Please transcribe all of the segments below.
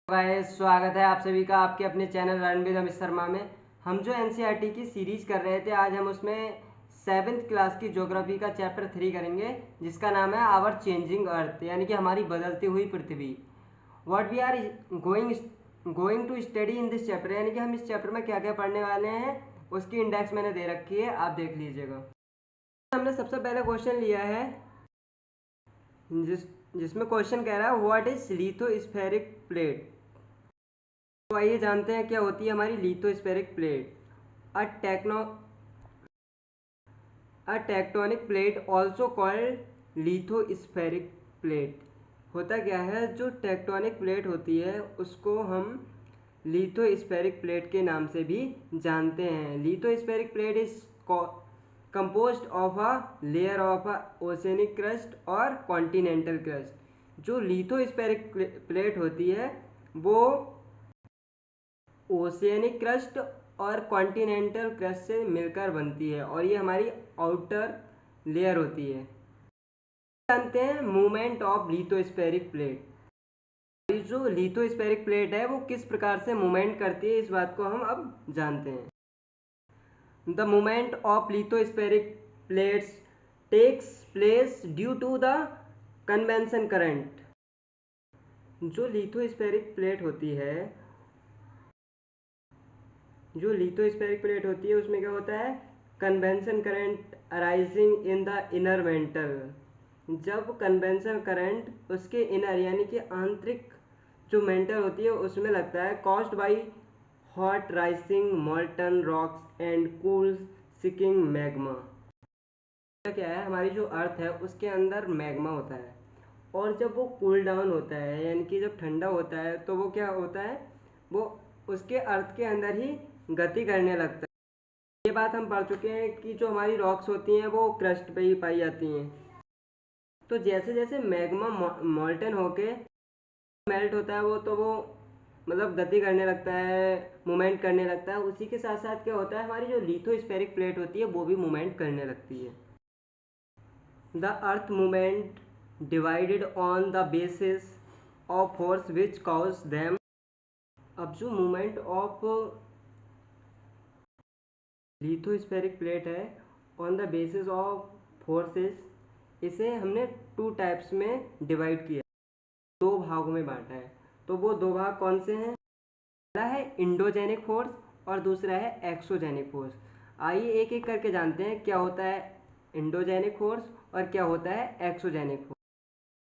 Guys, स्वागत है आप सभी का आपके अपने चैनल रणवीर अमित शर्मा में। हम जो एनसीईआरटी की सीरीज कर रहे थे, आज हम उसमें 7th क्लास की ज्योग्राफी का चैप्टर 3 करेंगे, जिसका नाम है आवर चेंजिंग अर्थ, यानी कि हमारी बदलती हुई पृथ्वी। What we are going to study in this chapter, यानी कि हम इस चैप्टर में क्या क्या पढ़ने वाले हैं, उसकी इंडेक्स मैंने दे रखी है, आप देख लीजिएगा। हमने सबसे पहले क्वेश्चन लिया है जिसमें क्वेश्चन कह रहा है व्हाट इज लिथोस्फेरिक प्लेट। तो आइए जानते हैं क्या होती है हमारी lithospheric plate. A tectonic plate also called lithospheric plate. होता क्या है, जो टेक्टोनिक प्लेट होती है उसको हम लिथोस्फेरिक प्लेट के नाम से भी जानते हैं। Lithospheric plate is composed of a layer of a oceanic crust और कॉन्टिनेंटल क्रस्ट। जो लिथोस्फेरिक प्लेट होती है वो ओशियनिक क्रस्ट और कॉन्टिनेंटल क्रस्ट से मिलकर बनती है, और ये हमारी आउटर लेयर होती है। जानते हैं मूवमेंट ऑफ लिथोस्फेरिक प्लेट। जो लिथोस्फेरिक प्लेट है वो किस प्रकार से मूवमेंट करती है, इस बात को हम अब जानते हैं। The movement of lithospheric plates takes place due to the convention current. जो लिथोस्फेरिक प्लेट होती है उसमें क्या होता है, convention current arising in the inner mantle. जब कन्वेंशन करंट उसके इनर यानी कि आंतरिक जो मेंटल होती है उसमें लगता है, caused by hot rising मॉल्टन rocks and cool seeking magma. क्या है, हमारी जो अर्थ है उसके अंदर मैग्मा होता है, और जब वो कूल डाउन होता है यानी कि जब ठंडा होता है तो वो क्या होता है, वो उसके अर्थ के अंदर ही गति करने लगता है। ये बात हम पढ़ चुके हैं कि जो हमारी रॉक्स होती हैं वो क्रस्ट पे ही पाई जाती हैं। तो जैसे जैसे मैग्मा मॉल्टन होके मेल्ट होता है वो मतलब गति करने लगता है, मूवमेंट करने लगता है। उसी के साथ साथ क्या होता है, हमारी जो लिथोस्फेरिक प्लेट होती है वो भी मूवमेंट करने लगती है। The earth movement divided on the basis of force which cause them. अब जो मूवमेंट ऑफ लिथोस्फेरिक प्लेट है on the basis of forces, इसे हमने 2 टाइप्स में डिवाइड किया, 2 भागों में बांटा है। तो वो 2 भाग कौन से हैं? पहला है इंडोजेनिक फोर्स और दूसरा है एक्सोजेनिक फोर्स। आइए एक एक करके जानते हैं क्या होता है इंडोजेनिक फोर्स और क्या होता है एक्सोजेनिक फोर्स।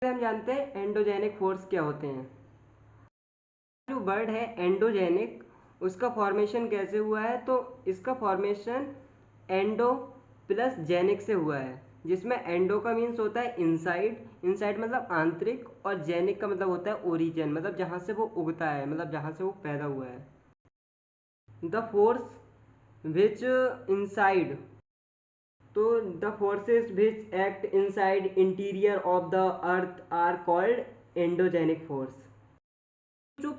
हम जानते हैं एंडोजेनिक फोर्स क्या होते हैं। जो वर्ड है एंडोजेनिक, उसका फॉर्मेशन कैसे हुआ है, तो इसका फॉर्मेशन एंडो प्लस जेनिक से हुआ है, जिसमें एंडो का मीन्स होता है इनसाइड, इनसाइड मतलब आंतरिक, और जेनिक का मतलब होता है ओरिजिन, मतलब जहाँ से वो उगता है, मतलब जहाँ से वो पैदा हुआ है। द फोर्स विच इनसाइड, तो the forces which act inside interior of the earth are called endogenic force. जो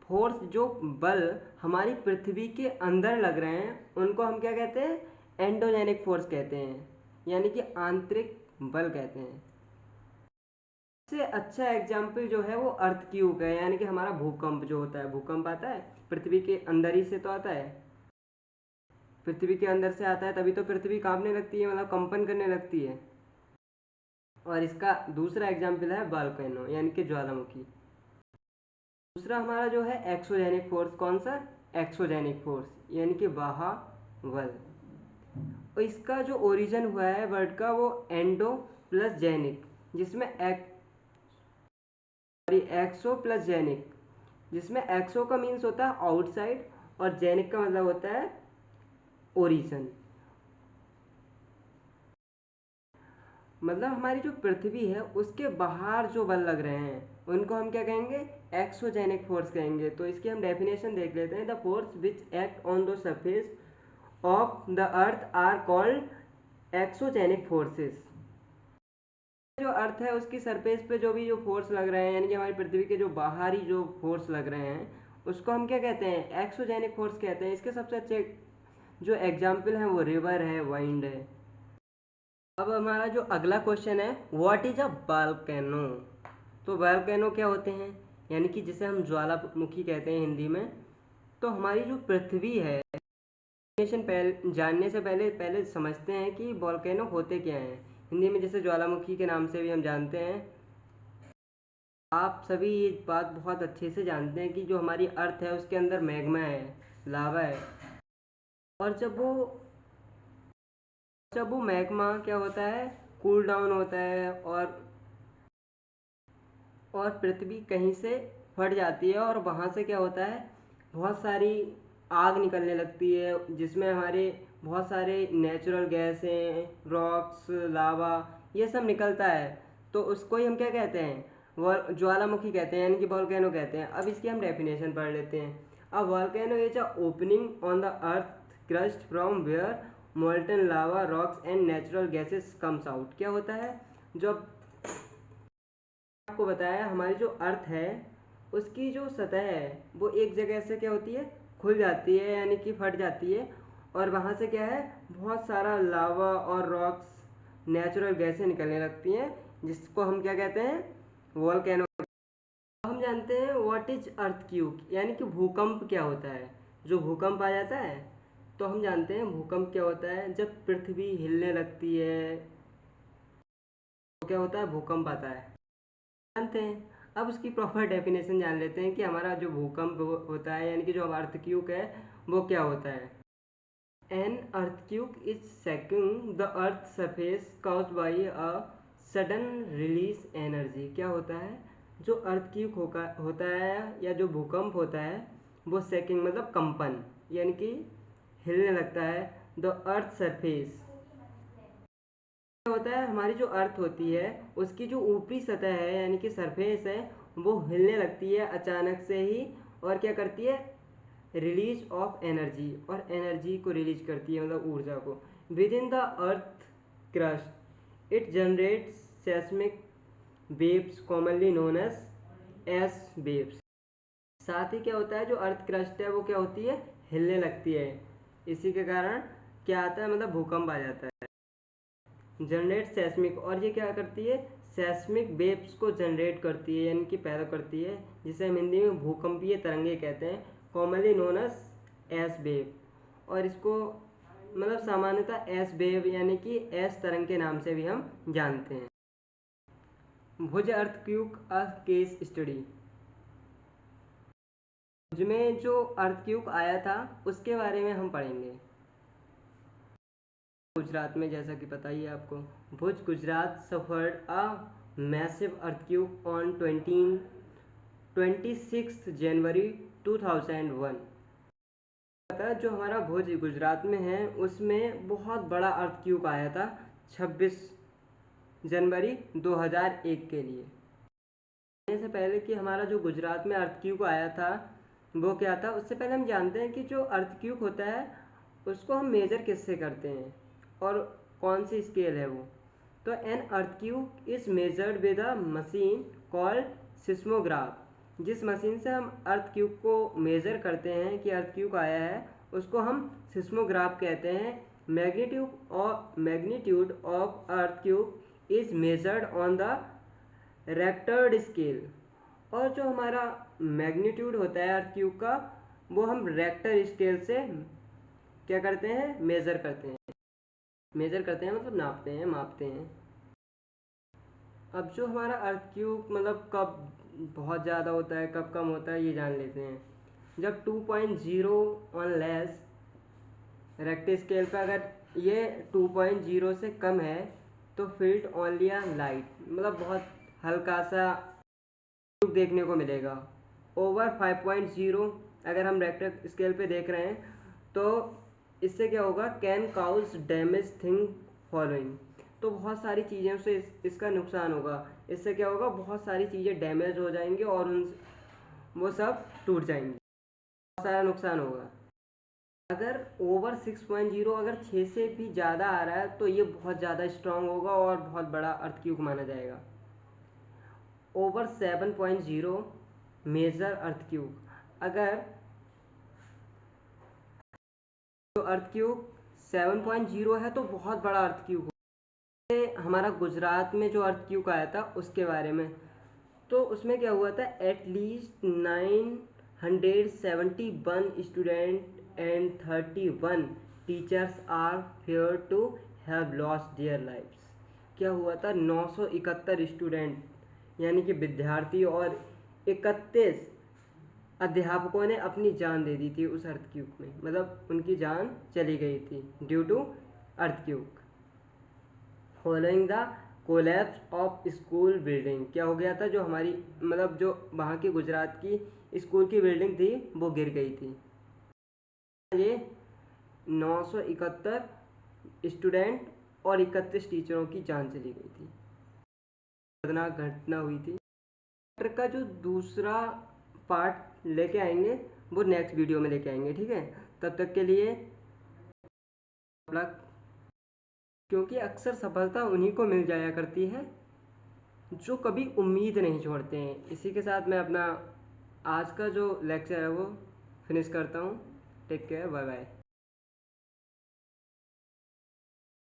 फोर्स, जो बल हमारी पृथ्वी के अंदर लग रहे हैं उनको हम क्या कहते हैं, एंडोजेनिक फोर्स कहते हैं, यानी कि आंतरिक बल कहते हैं। सबसे अच्छा एग्जाम्पल जो है वो अर्थ क्यूब है, यानी कि हमारा भूकंप जो होता है, भूकंप आता है पृथ्वी के अंदर ही से तो आता है, पृथ्वी के अंदर से आता है, तभी तो पृथ्वी कांपने लगती है, मतलब कंपन करने लगती है। और इसका दूसरा एग्जाम्पल है वोल्केनो, यानी कि ज्वालामुखी। दूसरा हमारा जो है एक्सोजेनिक फोर्स, कौन सा, एक्सोजेनिक फोर्स यानी कि बाह्य। और इसका जो ओरिजिन हुआ है वर्ड का वो एंडो प्लस जेनिक, जिसमें एक्सो प्लस जेनिक, जिसमें एक्सो का मीन्स होता है आउटसाइड और जेनिक का मतलब होता है ओरिजिन। मतलब हमारी जो पृथ्वी है उसके बाहर जो बल लग रहे हैं उनको हम क्या कहेंगे, एक्सोजेनिक फोर्स कहेंगे। तो इसकी हम डेफिनेशन देख लेते हैं। The force which act on the surface of the earth are called exogenic forces. जो अर्थ है उसकी सरफेस पे जो भी जो फोर्स लग रहे हैं, यानी कि हमारी पृथ्वी के जो बाहरी जो फोर्स लग रहे हैं उसको हम क्या कहते हैं, एक्सोजेनिक फोर्स कहते हैं। इसके सबसे अच्छे जो एग्जाम्पल हैं वो रिवर है, वाइंड है। अब हमारा जो अगला क्वेश्चन है, व्हाट इज अ वोल्केनो। तो वोल्केनो क्या होते हैं, यानी कि जिसे हम ज्वालामुखी कहते हैं हिंदी में। तो हमारी जो पृथ्वी है, जानने से पहले समझते हैं कि वॉल्केनो होते क्या हैं। हिंदी में जिसे ज्वालामुखी के नाम से भी हम जानते हैं। आप सभी ये बात बहुत अच्छे से जानते हैं कि जो हमारी अर्थ है उसके अंदर मैग्मा है, लावा है। और जब वो मैग्मा क्या होता है, कूल डाउन होता है और पृथ्वी कहीं से फट जाती है और वहाँ से क्या होता है, बहुत सारी आग निकलने लगती है, जिसमें हमारे बहुत सारे नेचुरल गैसें, रॉक्स, लावा, ये सब निकलता है। तो उसको ही हम क्या कहते हैं, वो ज्वालामुखी कहते हैं, यानी कि वॉल्केनो कहते हैं। अब इसकी हम डेफिनेशन पढ़ लेते हैं। A volcano is a opening on the earth crust from where molten lava, rocks and natural gases comes out. क्या होता है, जो आपको बताया, हमारी जो अर्थ है उसकी जो सतह है वो एक जगह से क्या होती है, खुल जाती है, यानी कि फट जाती है। और वहाँ से क्या है, बहुत सारा लावा और रॉक्स, नेचुरल गैसें निकलने लगती हैं, जिसको हम क्या कहते हैं, वॉल्केनो। हम जानते हैं व्हाट इज अर्थक्वेक, यानी कि भूकंप क्या होता है। जो भूकंप आ जाता है, तो हम जानते हैं भूकंप क्या होता है, जब पृथ्वी हिलने लगती है तो क्या होता है, भूकंप आता है, जानते हैं। अब उसकी प्रॉपर डेफिनेशन जान लेते हैं कि हमारा जो भूकंप होता है, यानी कि जो अर्थक्वेक है, वो क्या होता है। An earthquake is shaking the earth surface caused bye a sudden release energy. क्या होता है, जो अर्थक्वेक होता है या जो भूकंप होता है, वो शेकिंग मतलब कंपन, यानी कि हिलने लगता है। द अर्थ सरफेस होता है, हमारी जो अर्थ होती है उसकी जो ऊपरी सतह है, यानी कि सरफेस है, वो हिलने लगती है अचानक से ही। और क्या करती है, रिलीज ऑफ एनर्जी, और एनर्जी को रिलीज करती है, मतलब ऊर्जा को। Within the earth crust it generates seismic waves commonly known as S waves. साथ ही क्या होता है, जो अर्थ क्रस्ट है वो क्या होती है, हिलने लगती है। इसी के कारण क्या आता है, मतलब भूकंप आ जाता है। जनरेट सेस्मिक, और ये क्या करती है, सेस्मिक वेव्स को जनरेट करती है, यानी कि पैदा करती है, जिसे हम हिंदी में भूकंपीय तरंगे कहते हैं, commonly known as S wave. और इसको मतलब सामान्यतः एस वेव यानी कि एस तरंग के नाम से भी हम जानते हैं। भुज अर्थक्वेक अ केस स्टडी। भुज में जो अर्थक्वेक आया था उसके बारे में हम पढ़ेंगे। गुजरात में, जैसा कि पता ही है आपको, Bhuj Gujarat suffered a massive earthquake on 26 January 2001। पता है, जो हमारा भुज गुजरात में है उसमें बहुत बड़ा अर्थक्वेक आया था 26 जनवरी 2001 के लिए। से पहले कि हमारा जो गुजरात में अर्थक्वेक आया था वो क्या था, उससे पहले हम जानते हैं कि जो अर्थक्वेक होता है उसको हम मेजर किससे करते हैं और कौन सी स्केल है वो। तो an earthquake is measured with a machine called seismograph. जिस मशीन से हम अर्थक्वेक को मेजर करते हैं कि अर्थक्वेक आया है, उसको हम सिस्मोग्राफ कहते हैं। Magnitude of earthquake is measured on the Richter scale. और जो हमारा मैग्नीट्यूड होता है अर्थक्वेक का, वो हम रेक्टर स्केल से क्या करते हैं, मेजर करते हैं। मतलब नापते हैं, मापते हैं। अब जो हमारा अर्थक्वेक मतलब कब बहुत ज़्यादा होता है, कब कम होता है, ये जान लेते हैं। जब 2.0 ऑन लेस रेक्टर स्केल पर अगर ये 2.0 से कम है तो फील्ड ओनली अ लाइट, मतलब बहुत हल्का सा देखने को मिलेगा। ओवर 5.0 अगर हम रेक्टर स्केल पे देख रहे हैं तो इससे क्या होगा, can cause damage thing following. तो बहुत सारी चीज़ें से इसका नुकसान होगा। इससे क्या होगा, बहुत सारी चीज़ें डैमेज हो जाएंगी और उन वो सब टूट जाएंगी, बहुत सारा नुकसान होगा। अगर ओवर 6.0 अगर 6 से भी ज़्यादा आ रहा है तो ये बहुत ज़्यादा स्ट्रांग होगा और बहुत बड़ा अर्थक्वेक माना जाएगा। ओवर 7.0 मेजर अर्थक्वेक, अगर तो अर्थक्वेक 7.0 है तो बहुत बड़ा अर्थक्वेक। हमारा गुजरात में जो अर्थक्वेक आया था उसके बारे में, तो उसमें क्या हुआ था, at least 971 student and 31 teachers are fair to have lost their lives. क्या हुआ था, 971 स्टूडेंट यानी कि विद्यार्थी और 31 अध्यापकों ने अपनी जान दे दी थी उस अर्थक्वेक में, मतलब उनकी जान चली गई थी due to earthquake. Following the collapse of school building, क्या हो गया था, जो हमारी मतलब जो वहाँ की गुजरात की स्कूल की बिल्डिंग थी वो गिर गई थी। ये 971 स्टूडेंट और 31 टीचरों की जान चली गई थी। खतरनाक घटना हुई थी। चैप्टर का जो दूसरा पार्ट लेके आएंगे वो नेक्स्ट वीडियो में लेके आएंगे, ठीक है। तब तक के लिए, क्योंकि अक्सर सफलता उन्हीं को मिल जाया करती है जो कभी उम्मीद नहीं छोड़ते हैं। इसी के साथ मैं अपना आज का जो लेक्चर है वो फिनिश करता हूँ। Take care, bye bye.